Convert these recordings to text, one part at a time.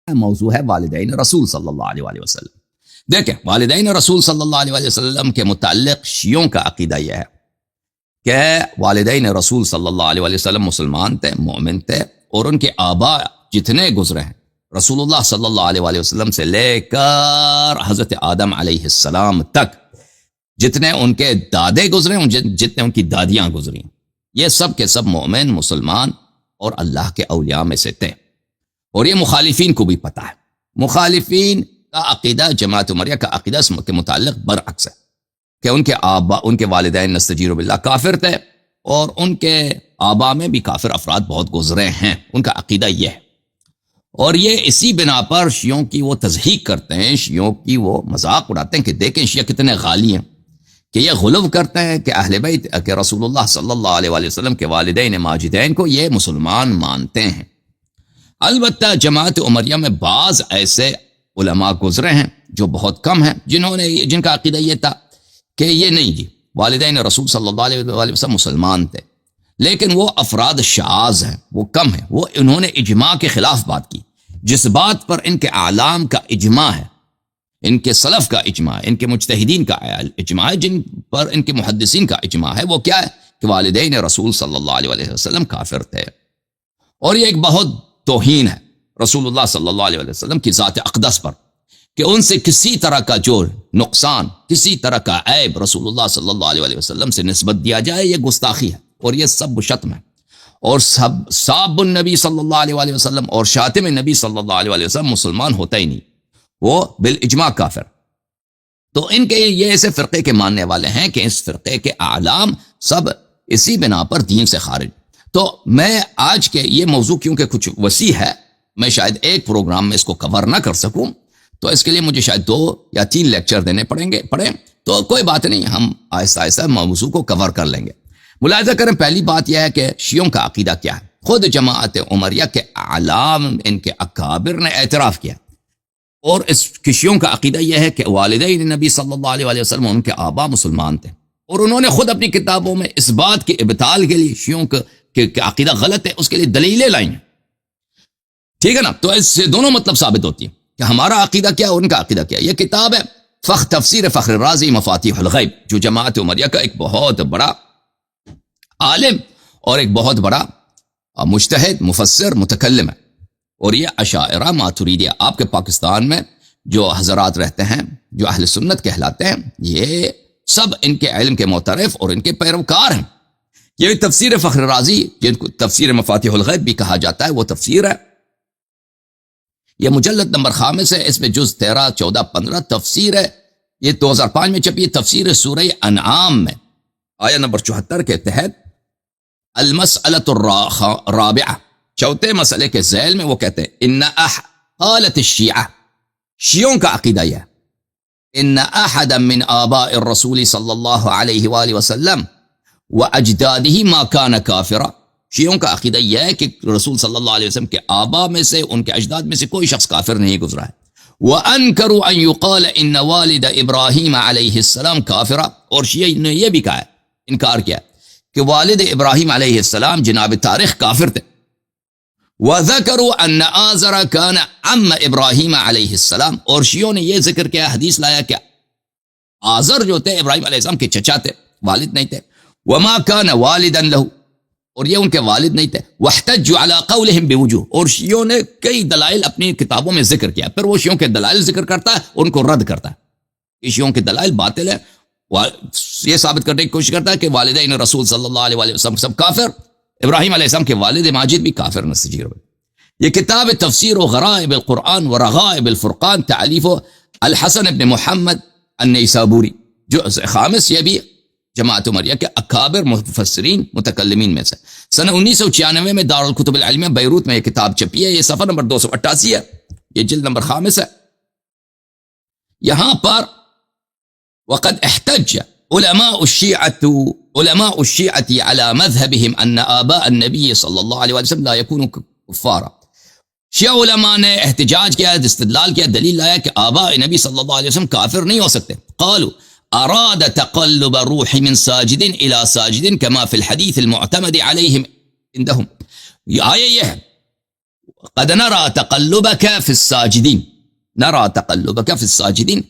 موضوع ہے والدین رسول صلی اللہ علیہ وآلہ وسلم. دیکھیں والدین رسول صلی اللہ علیہ وآلہ وسلم کے متعلق شیعوں کا عقیدہ یہ ہے کہ والدین رسول صلی اللہ علیہ وآلہ وسلم مسلمان تھے، مومن تھے، اور ان کے آبا جتنے گزرے ہیں رسول اللہ صلی اللہ علیہ وآلہ وسلم سے لے کر حضرت آدم علیہ السلام تک، جتنے ان کے دادے گزرے ہیں، جتنے ان کی دادیاں گزری، یہ سب کے سب مومن مسلمان اور اللہ کے اولیاء میں سے تھے. اور یہ مخالفین کو بھی پتہ ہے. مخالفین کا عقیدہ، جماعت عمریہ کا عقیدہ اس کے متعلق برعکس ہے کہ ان کے آبا، ان کے والدین نستجیر باللہ کافر تھے، اور ان کے آبا میں بھی کافر افراد بہت گزرے ہیں. ان کا عقیدہ یہ ہے، اور یہ اسی بنا پر شیعوں کی وہ تضحیق کرتے ہیں، شیعوں کی وہ مذاق اڑاتے ہیں کہ دیکھیں شیعہ کتنے غالی ہیں، کہ یہ غلو کرتے ہیں کہ اہل بیت، کہ رسول اللہ صلی اللہ علیہ وآلہ وسلم کے والدین ماجدین کو یہ مسلمان مانتے ہیں. البتہ جماعت عمریہ میں بعض ایسے علماء گزرے ہیں جو بہت کم ہیں، جن کا عقیدہ یہ تھا کہ یہ نہیں جی والدین رسول صلی اللہ علیہ وآلہ وسلم مسلمان تھے، لیکن وہ افراد شاذ ہیں، وہ کم ہیں. وہ انہوں نے اجماع کے خلاف بات کی، جس بات پر ان کے اعلام کا اجماع ہے، ان کے سلف کا اجماع ہے، ان کے مجتہدین کا اجماع ہے، جن پر ان کے محدثین کا اجماع ہے، وہ کیا ہے کہ والدین رسول صلی اللہ علیہ وسلم کافر تھے. اور یہ ایک بہت توہین ہے رسول اللہ صلی اللہ علیہ وسلم کی ذات اقدس پر، کہ ان سے کسی طرح کا جو نقصان، کسی طرح کا عیب رسول اللہ صلی اللہ علیہ وسلم سے نسبت دیا جائے، یہ گستاخی ہے اور یہ سب شتم ہے. اور صاب النبی صلی اللہ علیہ وسلم اور شاتم النبی صلی اللہ علیہ وسلم مسلمان ہوتا ہی نہیں، وہ بالاجماع کافر. تو ان کے یہ ایسے فرقے کے ماننے والے ہیں کہ اس فرقے کے اعلام سب اسی بنا پر دین سے خارج. تو میں آج کے یہ موضوع کیونکہ کچھ وسیع ہے، میں شاید ایک پروگرام میں اس کو کور نہ کر سکوں، تو اس کے لیے مجھے شاید 2 یا 3 لیکچر دینے پڑیں. تو کوئی بات نہیں، ہم آہستہ آہستہ موضوع کو کور کر لیں گے. ملاحظہ کریں، پہلی بات یہ ہے کہ شیعوں کا عقیدہ کیا ہے. خود جماعت عمریہ کے اعلام، ان کے اکابر نے اعتراف کیا، اور اس شیعوں کا عقیدہ یہ ہے کہ والدین نبی صلی اللہ علیہ وسلم ان کے آبا مسلمان تھے، اور انہوں نے خود اپنی کتابوں میں اس بات کے ابطال کے لیے شیعوں کہ عقیدہ غلط ہے اس کے لیے دلیلیں لائیں. ٹھیک ہے نا؟ تو اس سے دونوں مطلب ثابت ہوتی ہے کہ ہمارا عقیدہ کیا، ان کا عقیدہ کیا. یہ کتاب ہے تفسیر فخر رازی مفاتیح الغیب، جو جماعت عمریہ کا ایک بہت بڑا عالم اور ایک بہت بڑا مجتہد، مفسر، متکلم ہے. اور یہ اشاعرہ ماتریدیہ، آپ کے پاکستان میں جو حضرات رہتے ہیں، جو اہل سنت کہلاتے ہیں، یہ سب ان کے علم کے معترف اور ان کے پیروکار ہیں. یہ تفسیر فخر رازی، جن کو تفسیر مفاتیح الغیب بھی کہا جاتا ہے، وہ تفسیر ہے. یہ مجلد نمبر 5 ہے، اس میں جز 13، 14، 15 تفسیر ہے. یہ 2005 میں چھپی ہے. تفسیر سورہ انعام میں آیہ نمبر 74 کے تحت المسألۃ الرابعہ، چوتھے مسئلے کے ذیل میں وہ کہتے ہیں ان قالت الشیعہ، شیعوں کا عقیدہ یہ ہے، ان احدا من آباء الرسول صلی اللہ علیہ وآلہ وسلم واجدادہ ما کان کافرا. شیعوں کا عقیدہ یہ ہے کہ رسول صلی اللہ علیہ وسلم کے آبا میں سے، ان کے اجداد میں سے کوئی شخص کافر نہیں گزرا ہے. وَأَنْكَرُوا أَنْ يُقَالَ إِنَّ وَالِدَ إِبْرَاهِيمَ عَلَيْهِ السَّلَامَ كَافِرًا. اور شیعہ نے یہ بھی کہا ہے، انکار کیا کہ والد ابراہیم علیہ السلام جناب تاریخ کافر تھے. وَذَكَرُوا أَنَّ آزَرَ كَانَ عَمَّ إِبْرَاهِيمَ عَلَيْهِ السَّلَامَ. اور شیعوں نے یہ ذکر کیا، حدیث لایا کہ آزر جو تھے ابراہیم علیہ السلام کے چچا تھے، والد نہیں تھے. وَمَا كَانَ وَالِدًا لَهُ، اور یہ ان کے والد نہیں تھے. وَاحْتَجُّوا عَلَىٰ قَوْلِهِمْ بِوُجُوهٍ. اور شیعوں نے کئی دلائل اپنی کتابوں میں ذکر کیا، پھر وہ شیعوں کے دلائل ذکر کرتا ہے، ان کو رد کرتا ہے. یہ شیعوں کے دلائل باطل ہے، یہ ثابت کرنے کی کوشش کرتا ہے کہ والدین رسول صلی اللہ علیہ وسلم سب کافر، ابراہیم علیہ السلام کے والد ماجد بھی کافر نستجیر. یہ کتاب تفسیر و غرائب القرآن و رغائب الفرقان، تالیف الحسن ابن محمد النیسابوری، جو 5، یہ بھی جماعت عمریہ کے اکابر مفسرین متکلمین میں سے. سنہ 1996 میں دارالکتب العلمیہ بیروت میں یہ کتاب چھپی ہے. یہ صفحہ نمبر 288 ہے، یہ جلد نمبر 5 ہے. یہاں پر وقد احتج علماء الشیعة على مذهبهم ان آباء النبی صلی اللہ علیہ وسلم لا يكونوا کفارا. شیعہ علماء نے احتجاج کیا، استدلال کیا، دلیل لایا کہ آباء نبی صلی اللہ علیہ وسلم کافر نہیں ہو سکتے. قالوا اراد تقلب الروح من ساجد الى ساجد كما في الحديث المعتمد عليهم عندهم. یہ آیہ یہ ہے، قد نرى تقلبك في الساجدين، نرى تقلبك في الساجدين،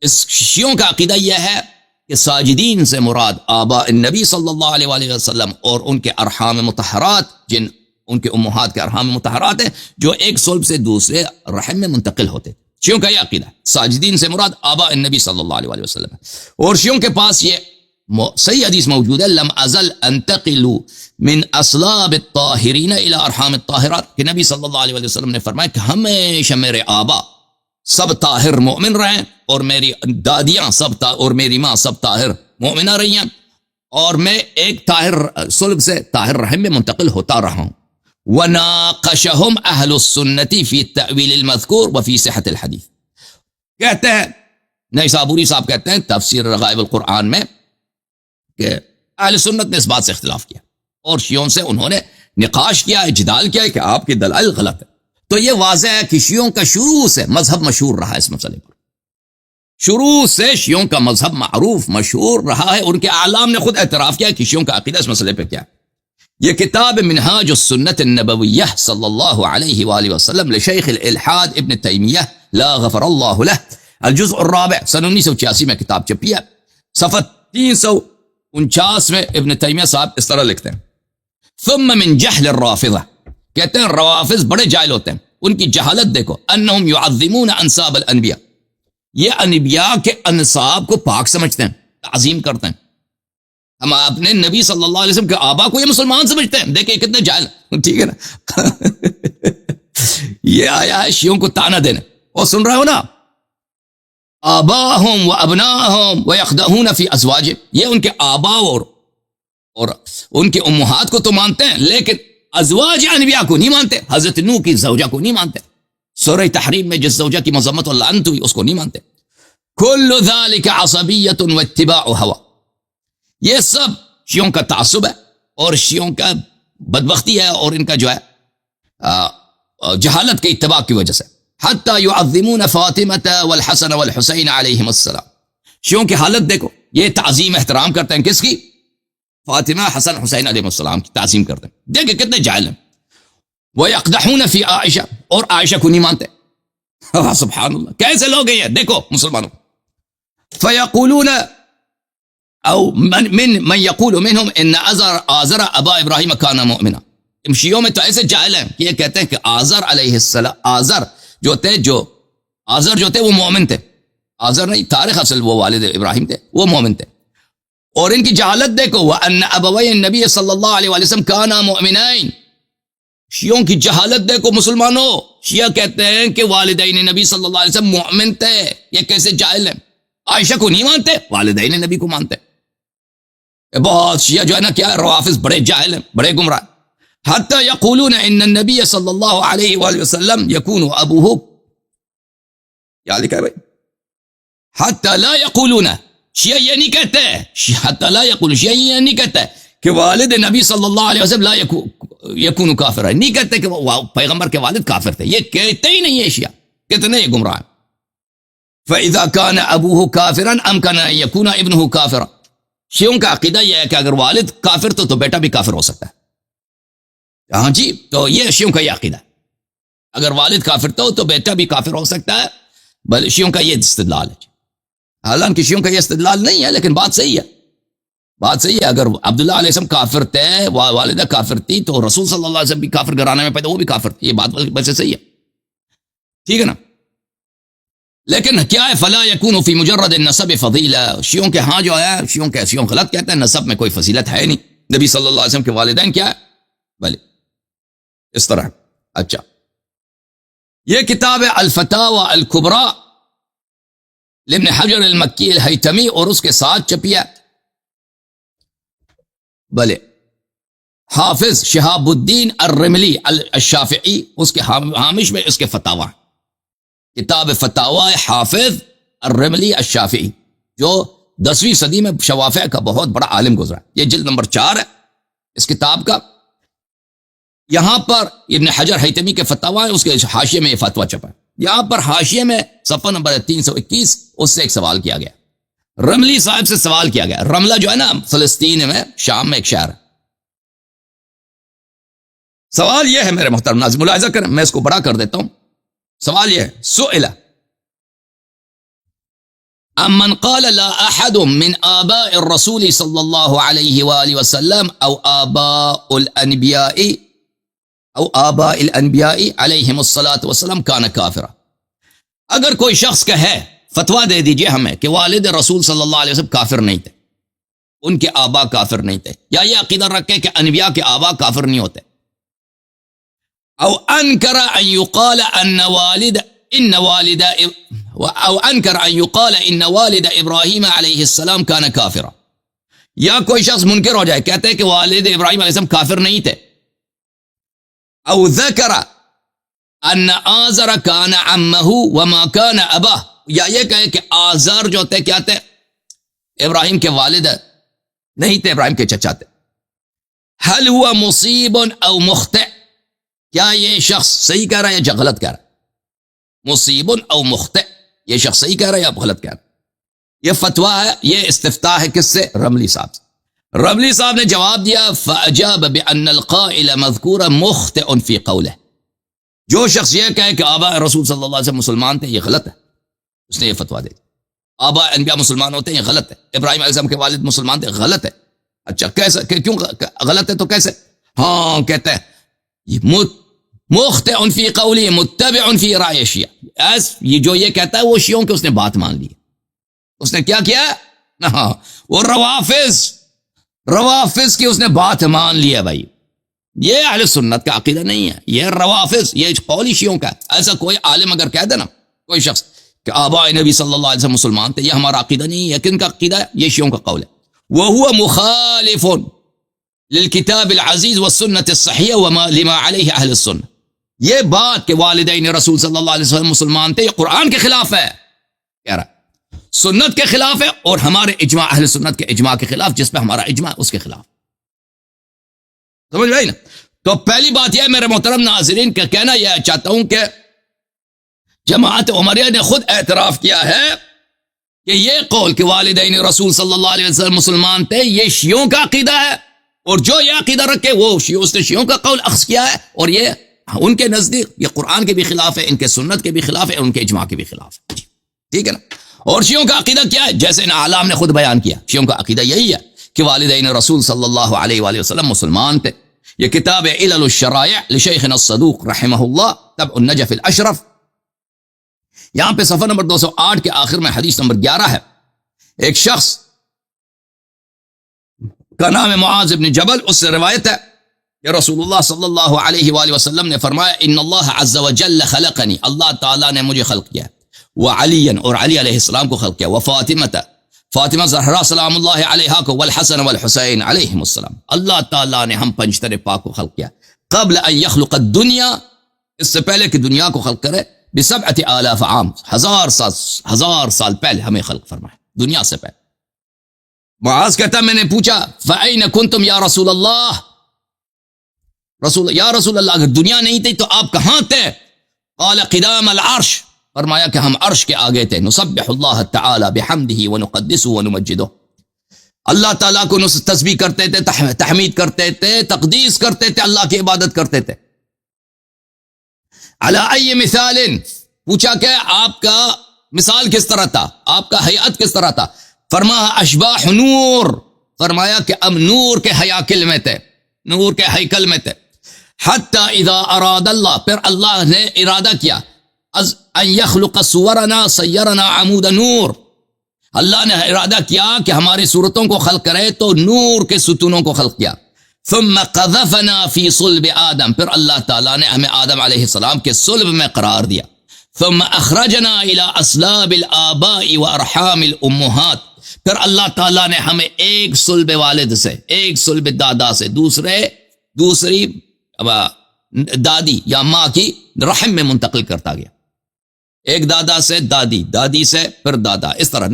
اس شیعوں کا عقیدہ یہ ہے کہ ساجدین سے مراد آباء النبی صلی اللہ علیہ وآلہ وسلم اور ان کے ارحام مطہرات، جن ان کے امہات کے ارحام مطہرات ہیں جو ایک صلب سے دوسرے رحم میں منتقل ہوتے. شیعوں کا یہ عقیدہ ہے ساجدین سے مراد آباء النبی صلی اللہ علیہ وآلہ وسلم. اور شیعوں کے پاس یہ صحیح حدیث موجود ہے، لم ازل انتقل من اصلاب الطاہرین الى ارحام الطاہرات، کہ نبی صلی اللہ علیہ وآلہ وسلم نے فرمایا کہ ہمیشہ میرے آبا سب طاہر مومن رہے، اور میری دادیاں سب اور میری ماں سب طاہر مومنہ رہی ہیں، اور میں ایک طاہر صلب سے طاہر رحم میں منتقل ہوتا رہا ہوں. وناقشہم اہل السنتی فی التأویل المذکور وفی صحت الحدیث. کہتے ہیں نیسابوری صاحب کہتے ہیں تفسیر رغائب القرآن میں کہ اہل سنت نے اس بات سے اختلاف کیا، اور شیعوں سے انہوں نے نقاش کیا ہے، جدال کیا ہے کہ آپ کی دلائل غلط ہے. تو یہ واضح ہے کہ شیعوں کا شروع سے مذہب مشہور رہا ہے اس مسئلے پر، شروع سے شیعوں کا مذہب معروف مشہور رہا ہے. ان کے اعلام نے خود اعتراف کیا کہ شیعوں کا عقیدہ اس مسئلے پہ کیا ہے. یہ کتاب منہاج السنت النبویہ صلی اللہ علیہ وآلہ وسلم لشیخ الالحاد ابن تیمیہ لا غفر اللہ لہ، الجزء الرابع، سن 1986 میں کتاب چھپی ہے، صفحہ 349 میں ابن تیمیہ صاحب اس طرح لکھتے ہیں: ثم من جہل الرافضہ، کہتے ہیں روافض بڑے جاہل ہوتے ہیں، ان کی جہالت دیکھو، انہم یعظمون انصاب الانبیاء، یہ انبیاء کے انصاب کو پاک سمجھتے ہیں، تعظیم کرتے ہیں. ہم اپنے نبی صلی اللہ علیہ وسلم کے آبا کو یہ مسلمان سمجھتے ہیں. دیکھیں کتنے جاہل، ٹھیک ہے نا. یہ آیا ہے شیعوں کو تانا دینے. اور سن رہے ہو نا، آباہم و ابناہم و یخدعون فی ازواجہم، یہ ان کے آبا اور ان کے امہات کو تو مانتے ہیں، لیکن ازواج انبیاء کو نہیں مانتے. حضرت نوح کی زوجہ کو نہیں مانتے، سورہ تحریم میں جس زوجہ کی مذمت و لعنت ہوئی اس کو نہیں مانتے. کل ذالک عصبیۃ و اتباع ہوا، یہ سب شیعوں کا تعصب ہے اور شیعوں کا بدبختی ہے اور ان کا جو ہے جہالت کے اتباع کی وجہ سے. حتی یعظمون فاطمۃ والحسن والحسین علیہم السلام، شیعوں کی حالت دیکھو، یہ تعظیم احترام کرتے ہیں کس کی؟ فاطمہ حسن حسین علیہ السلام کی تعظیم کرتے ہیں. دیکھیں کتنے جاہل ہیں. وَيَقْدَحُونَ فِي عائشہ، اور عائشہ کو نہیں مانتے. سبحان اللہ، کیسے لوگ ہیں دیکھو مسلمانوں. فَيَقُولُونَ او من يقول منهم ان آزر ابا ابراہیم کان مؤمنا. شیعوں میں تو ایسے جاہل ہیں کہ یہ کہتے ہیں کہ آزر علیہ السلام، آزر جو تھے وہ مومن تھے. آزر نہیں، تاریخ اصل وہ والد ابراہیم تھے، وہ مومن تھے. اور ان کی جہالت دیکھو، وَأَنَّ أَبَوَيْ النَّبِيَّ صلی اللہ علیہ وآلہ وسلم كَانَا مُؤْمِنَيْن. شیعوں کی جہالت دیکھو مسلمانوں، شیعہ کہتے ہیں کہ والدین نبی صلی اللہ علیہ وسلم مؤمن تھے. یہ کیسے جاہل ہیں؟ عائشہ کو نہیں مانتے، والدین نبی کو مانتے. بہت شیعہ جو ہے نا کیا روافض بڑے جاہل ہیں، بڑے گمراہ. حتی یقولون ان النبی صلی اللہ علیہ وآلہ وسلم یکون ابوہ، کیا لکھا ہے بھائی؟ حتی لا یقولون، شیعہ یہ نہیں کہتے، حتی لا یقولون، شیعہ یہ نہیں کہتے کہ والد نبی صلی اللہ علیہ وسلم لا یکون کافر ہے، نہیں کہتے کہ پیغمبر کے والد کافر تھے، یہ کہتے ہی نہیں ہے شیعہ. کتنے یہ گمراہ ہیں. فَإِذَا كَانَ أَبُوهُ كَافِرًا أَمْكَنَ أَن يَكُونَ ابْنُهُ كَافِرًا. شیعوں کا عقیدہ یہ ہے کہ اگر والد کافر تو بیٹا بھی کافر ہو سکتا ہے. ہاں جی، تو یہ شیعوں کا یہ عقیدہ ہے، اگر والد کافر تو بیٹا بھی کافر ہو سکتا ہے. بل شیعوں کا یہ استدلال ہے. حالانکہ شیعوں کا یہ استدلال نہیں ہے، لیکن بات صحیح ہے، بات صحیح ہے. اگر عبداللہ علیہ السلام کافر تھے، والدہ کافر تھی، تو رسول صلی اللہ علیہ وسلم بھی کافر گھرانے میں پیدا، وہ بھی کافر تھے. یہ بات ویسے صحیح ہے، ٹھیک ہے نا. لیکن کیا ہے؟ فلا یکون فی مجرد النسب فضیلہ. شیعوں کے ہاں جو ہے، شیعوں غلط کہتے ہیں، نسب میں کوئی فضیلت ہے نہیں. نبی صلی اللہ علیہ وسلم کے والدین کیا ہے؟ بھلے اس طرح. اچھا، یہ کتاب ہے الفتاوی الکبریٰ لابن حجر المکی الہیتمی، اور اس کے ساتھ چپی ہے بھلے حافظ شہاب الدین الرملی الشافعی، اس کے ہامش میں اس کے فتاوی، کتاب فتاوی حافظ الرملی الشافعی، جو 10ویں صدی میں شوافع کا بہت بڑا عالم گزرا. یہ جلد نمبر 4 ہے اس کتاب کا. یہاں پر ابن حجر ہیتمی کے فتاوی ہیں، اس کے حاشیے میں یہ فتویٰ چھپا ہے. یہاں پر حاشیے میں صفحہ نمبر 321 اس سے ایک سوال کیا گیا، رملی صاحب سے سوال کیا گیا. رملہ جو ہے نا فلسطین میں، شام میں ایک شہر ہے. سوال یہ ہے میرے محترم ناظرین، ملاحظہ کریں، میں اس کو بڑا کر دیتا ہوں. سوال یہ ہے، سئل امن قال لا احد من آباء الرسول صلی اللہ علیہ وآلہ وسلم او آباء الانبیاء علیہم الصلاۃ والسلام کان کافرا. اگر کوئی شخص کہے فتویٰ دے دیجئے ہمیں کہ والد رسول صلی اللہ علیہ وسلم کافر نہیں تھے، ان کے آبا کافر نہیں تھے، یا یہ عقیدہ رکھے کہ انبیاء کے آبا کافر نہیں ہوتے، او انکر ان یقال ان والد ابراہیم علیہ السلام کان کافرا، یا کوئی شخص منکر ہو جائے کہتے ہیں کہ والد ابراہیم علیہ السلام کافر نہیں تھے، او ذکر ان آزر کان عمہ وما کان اباہ، یا یہ کہے کہ آزر جو تھے کیا تھے، ابراہیم کے والد نہیں تھے، ابراہیم کے چچا تھے. هل هو مصیب او مخطئ، کیا یہ شخص صحیح کہہ رہا ہے یا غلط کہہ رہا ہے؟ مصیب او مخطئ، یہ شخص صحیح کہہ رہا ہے یا غلط کہہ رہا ہے؟ یہ فتویٰ ہے، یہ استفتاء ہے کس سے؟ رملی صاحب سے. رملی صاحب نے جواب دیا فاجاب بان القائل مذکور مخطئ فی قولہ، جو شخص یہ کہے کہ آباء رسول صلی اللہ علیہ وسلم مسلمان تھے یہ غلط ہے، اس نے یہ فتویٰ دے. آباء انبیاء مسلمان ہوتے ہیں یہ غلط ہے، ابراہیم علیہ السلام کے والد مسلمان تھے غلط ہے. اچھا کیسے، کیوں غلط ہے؟ تو کیسے؟ ہاں کہتے ہیں مخطئ فی قولی متبع فی رائے شیعہ، یہ جو یہ کہتا ہے وہ شیعوں کے اس نے بات مان لی، اس نے کیا کیا؟ ہاں وہ روافظ کی اس نے بات مان لیا. بھائی یہ اہل سنت کا عقیدہ نہیں ہے، یہ روافظ، یہ قولی شیعوں کا. ایسا کوئی عالم اگر کہہ دے نا کوئی شخص کہ آباء نبی صلی اللہ علیہ وسلم مسلمان تھے، یہ ہمارا عقیدہ نہیں ہے، کن کا عقیدہ ہے؟ یہ شیعوں کا قول ہے. وَهُوَ مُخَالِفٌ لِلْكِتَابِ الْعَزِيزِ وَالسُّنَّةِ الصَّحِيحَةِ وَمَا لِمَا عَلَيْهِ أَهْلُ السُّنَّةِ. یہ بات کہ والدین رسول صلی اللہ علیہ وسلم مسلمان تھے یہ قرآن کے خلاف ہے، کہہ رہا سنت کے خلاف ہے، اور ہمارے اجماع اہل سنت کے اجماع کے خلاف، جس پہ ہمارا اجماع اس کے خلاف. سمجھ گئے نا؟ تو پہلی بات یہ ہے میرے محترم ناظرین کہ کہنا یہ چاہتا ہوں کہ جماعت عمریہ نے خود اعتراف کیا ہے کہ یہ قول کہ والدین رسول صلی اللہ علیہ وسلم مسلمان تھے یہ شیعوں کا عقیدہ ہے، اور جو یہ عقیدہ رکھے وہ اس نے شیعوں کا قول اخذ کیا ہے، اور یہ ان کے نزدیک یہ قرآن کے بھی خلاف ہے، ان کے سنت کے بھی خلاف ہے، ان کے اجماع کے بھی خلاف ہے. ٹھیک ہے نا؟ اور شیعوں کا عقیدہ کیا ہے؟ جیسے ان اعلام نے خود بیان کیا، شیعوں کا عقیدہ یہی ہے کہ والدین رسول صلی اللہ علیہ وآلہ وسلم مسلمان تھے. یہ کتاب علل الشرائع لشیخنا الصدوق رحمہ اللہ، طبع النجف الاشرف، یہاں پہ صفحہ نمبر 208 کے آخر میں حدیث نمبر 11 ہے. ایک شخص کا نام ہے معاذ بن جبل، اس سے روایت ہے کہ رسول اللہ صلی اللہ علیہ وآلہ وسلم نے فرمایا ان اللہ عز وجل خلقنی، اللہ تعالیٰ نے مجھے خلق کیا، وعلی اور علی علیہ السلام کو خلق کیا، فاطمہ زہرا سلام اللہ علیہا کو، والحسن والحسین علیہم السلام، اللہ تعالیٰ نے ہم پنجتر پاک کو خلق کیا قبل ان یخلق الدنیا، اس سے پہلے کہ دنیا کو خلق کرے، بسبعۃ آلاف عام، ہزار سال پہلے ہمیں خلق فرمایا، دنیا سے پہلے. معاذ کہتا میں نے پوچھا فأین کنتم یا رسول اللہ، یا رسول اللہ اگر دنیا نہیں تھی تو آپ کہاں تھے؟ قال قدام العرش، فرمایا کہ ہم عرش کے آگے تھے. نسبح اللہ تعالی بحمدہ ونقدسہ ونمجدہ، اللہ تعالیٰ کو تسبیح کرتے تھے، تحمید کرتے تھے، تقدیس کرتے تھے، اللہ کی عبادت کرتے تھے. علی ای مثال، پوچھا کہ آپ کا مثال کس طرح تھا، آپ کا حیات کس طرح تھا؟ فرمایا اشباح نور، فرمایا کہ اب نور کے ہیاکل میں تھے، نور کے ہیکل میں تھے. حتی اذا اراد اللہ، پھر اللہ نے ارادہ کیا ان یخلق صورنا سیرنا عمود نور، اللہ نے ارادہ کیا کہ ہماری صورتوں کو خلق کرے تو نور کے ستونوں کو خلق کیا. ثم قذفنا فی صلب آدم، پھر اللہ تعالیٰ نے ہمیں آدم علیہ السلام کے صلب میں قرار دیا. ثم اخرجنا الى اسلاب الآباء وارحام الامہات، پھر اللہ تعالیٰ نے ہمیں ایک صلب والد سے، ایک صلب دادا سے، دوسری دادی یا ماں کی رحم میں منتقل کرتا گیا. ایک دادا سے دادی، دادی سے پھر دادا، اس طرح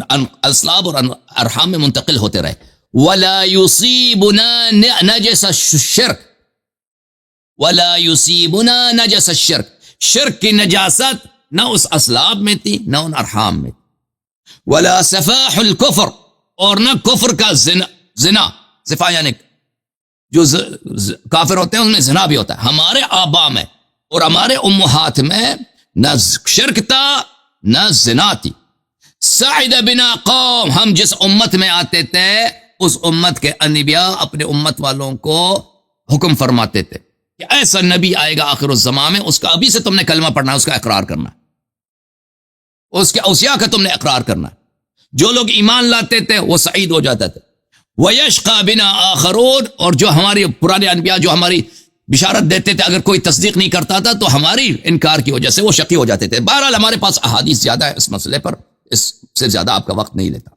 اسلاب اور ارحام میں منتقل ہوتے رہے. ولا يصيبنا نجس الشرك، ولا يصيبنا نجس الشرك، شرک کی نجاست نہ اس اسلاب میں تھی نہ ان ارحام میں. ولا سفاح الكفر، اور نہ کفر کا زنا، صفا یعنی جو کافر ہوتے ہیں ان میں زنا بھی ہوتا ہے. ہمارے آبا میں اور ہمارے امہات میں نہ شرک تھا نہ زنا تھی. سعد بنا قوم، ہم جس امت میں آتے تھے اس امت کے انبیاء اپنے امت والوں کو حکم فرماتے تھے کہ ایسا نبی آئے گا آخر الزمان میں، اس کا ابھی سے تم نے کلمہ پڑھنا ہے، اس کا اقرار کرنا ہے، اس کے اوصیاء کا تم نے اقرار کرنا ہے. جو لوگ ایمان لاتے تھے وہ سعید ہو جاتے تھے. وَيَشْقَى بِنَا آخَرُونَ، اور جو ہماری پرانے انبیاء جو ہماری بشارت دیتے تھے اگر کوئی تصدیق نہیں کرتا تھا تو ہماری انکار کی وجہ سے وہ شقی ہو جاتے تھے. بہرحال ہمارے پاس احادیث زیادہ ہے اس مسئلے پر، اس سے زیادہ آپ کا وقت نہیں لیتا.